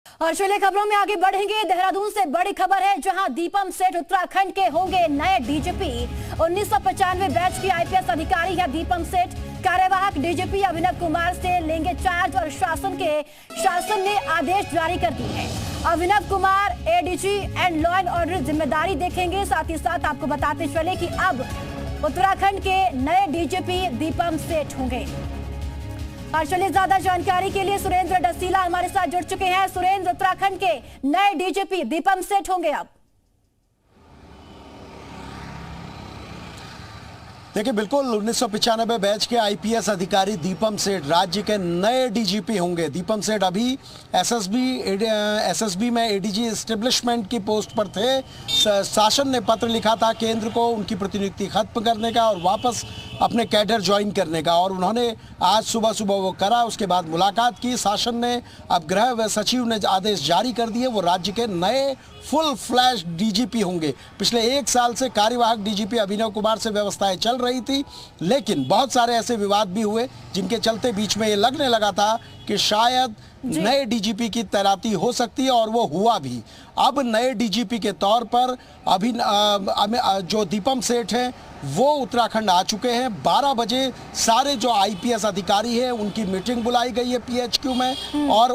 और चलिए खबरों में आगे बढ़ेंगे। देहरादून से बड़ी खबर है, जहां दीपम सेठ उत्तराखंड के होंगे नए डीजीपी। 1995 बैच की आईपीएस अधिकारी है दीपम सेठ। कार्यवाहक डीजीपी अभिनव कुमार से लेंगे चार्ज और शासन ने आदेश जारी कर दिए हैं। Abhinav Kumar ADG and law and order जिम्मेदारी देखेंगे। साथ ही साथ आपको बताते चले कि अब उत्तराखंड के नए डीजीपी दीपम सेठ होंगे। और चलिए ज्यादा जानकारी के लिए सुरेंद्र डसीला हमारे साथ जुड़ चुके हैं। सुरेंद्र, उत्तराखंड के नए डीजीपी दीपम सेठ होंगे अब। देखिए, बिल्कुल 1995 बैच के आईपीएस अधिकारी दीपम सेठ राज्य के नए डीजीपी होंगे। दीपम सेठ अभी एसएसबी में एडीजी एस्टेब्लिशमेंट की पोस्ट पर थे। शासन ने पत्र लिखा था केंद्र को उनकी प्रतिनियुक्ति खत्म करने का और वापस अपने कैडर ज्वाइन करने का, और उन्होंने आज सुबह वो करा। उसके बाद मुलाकात की। शासन ने अब गृह सचिव ने आदेश जारी कर दिए, वो राज्य के नए फुल फ्लैश डीजीपी होंगे। पिछले 1 साल से कार्यवाहक डीजीपी अभिनव कुमार से व्यवस्थाएं चल रही थी, लेकिन बहुत सारे ऐसे विवाद भी हुए जिनके चलते बीच में ये लगने लगा था कि शायद नए डीजीपी की तैनाती हो सकती है, और वो हुआ भी। अब नए डीजीपी के तौर पर जो दीपम सेठ हैं वो उत्तराखंड आ चुके हैं। 12 बजे सारे जो आईपीएस अधिकारी हैं उनकी मीटिंग बुलाई गई है पीएचक्यू में, और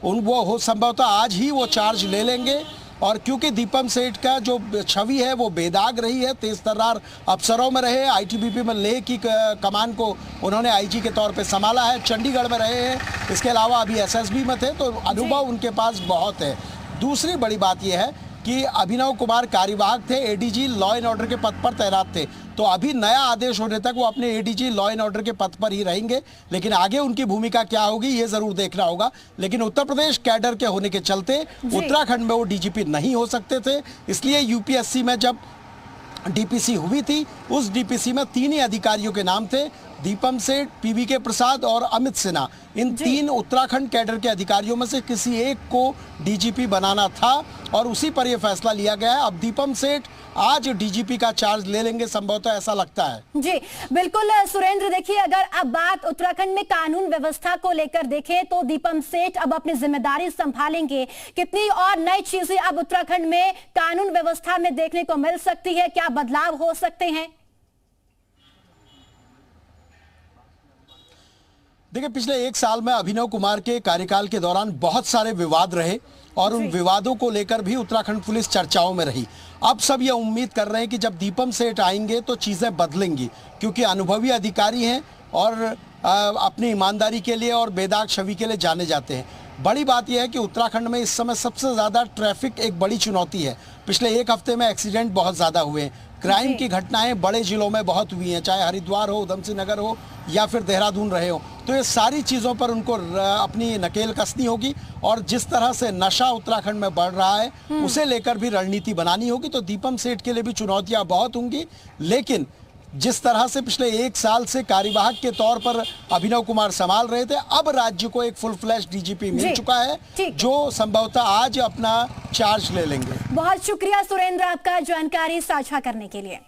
वो संभवतः आज ही वो चार्ज ले लेंगे। और क्योंकि दीपम सेठ का जो छवि है वो बेदाग रही है, तेज तर्रार अफसरों में रहे। आईटीबीपी में लेह की कमान को उन्होंने आईजी के तौर पे संभाला है, चंडीगढ़ में रहे हैं, इसके अलावा अभी एसएसबी में थे, तो अनुभव उनके पास बहुत है। दूसरी बड़ी बात यह है कि अभिनव कुमार कार्यवाहक थे, एडीजी लॉ एंड ऑर्डर के पद पर तैनात थे, तो अभी नया आदेश होने तक वो अपने एडीजी लॉ एंड ऑर्डर के पद पर ही रहेंगे। लेकिन आगे उनकी भूमिका क्या होगी ये जरूर देखना होगा। लेकिन उत्तर प्रदेश कैडर के होने के चलते उत्तराखंड में वो डीजीपी नहीं हो सकते थे। इसलिए यूपीएससी में जब डीपीसी हुई थी, उस डीपीसी में 3 ही अधिकारियों के नाम थे, दीपम सेठ, पीवीके प्रसाद और अमित सिन्हा। इन 3 उत्तराखंड कैडर के अधिकारियों में से किसी एक को डीजीपी बनाना था, और उसी पर यह फैसला लिया गया है। अब दीपम सेठ आज डीजीपी का चार्ज ले लेंगे, संभवतः ऐसा लगता है। जी बिल्कुल सुरेंद्र, देखिए अगर अब बात उत्तराखंड में कानून व्यवस्था को लेकर देखें तो दीपम सेठ अब अपनी जिम्मेदारी संभालेंगे। कितनी और नई चीजें अब उत्तराखंड में कानून व्यवस्था में देखने को मिल सकती है, क्या बदलाव हो सकते हैं? देखिए, पिछले 1 साल में अभिनव कुमार के कार्यकाल के दौरान बहुत सारे विवाद रहे, और उन विवादों को लेकर भी उत्तराखंड पुलिस चर्चाओं में रही। अब सब ये उम्मीद कर रहे हैं कि जब दीपम सेठ आएंगे तो चीज़ें बदलेंगी, क्योंकि अनुभवी अधिकारी हैं और अपनी ईमानदारी के लिए और बेदाग छवि के लिए जाने जाते हैं। बड़ी बात यह है कि उत्तराखंड में इस समय सबसे ज़्यादा ट्रैफिक एक बड़ी चुनौती है। पिछले 1 हफ्ते में एक्सीडेंट बहुत ज़्यादा हुए हैं। क्राइम की घटनाएं बड़े जिलों में बहुत हुई हैं, चाहे हरिद्वार हो, उधमसिंह नगर हो या फिर देहरादून रहे हो। तो ये सारी चीज़ों पर उनको अपनी नकेल कसनी होगी, और जिस तरह से नशा उत्तराखंड में बढ़ रहा है उसे लेकर भी रणनीति बनानी होगी। तो दीपम सेठ के लिए भी चुनौतियां बहुत होंगी। लेकिन जिस तरह से पिछले 1 साल से कार्यवाहक के तौर पर अभिनव कुमार संभाल रहे थे, अब राज्य को एक फुल फ्लैश डीजीपी मिल चुका है, जो संभवतः आज अपना चार्ज ले लेंगे। बहुत शुक्रिया सुरेंद्र आपका जानकारी साझा करने के लिए।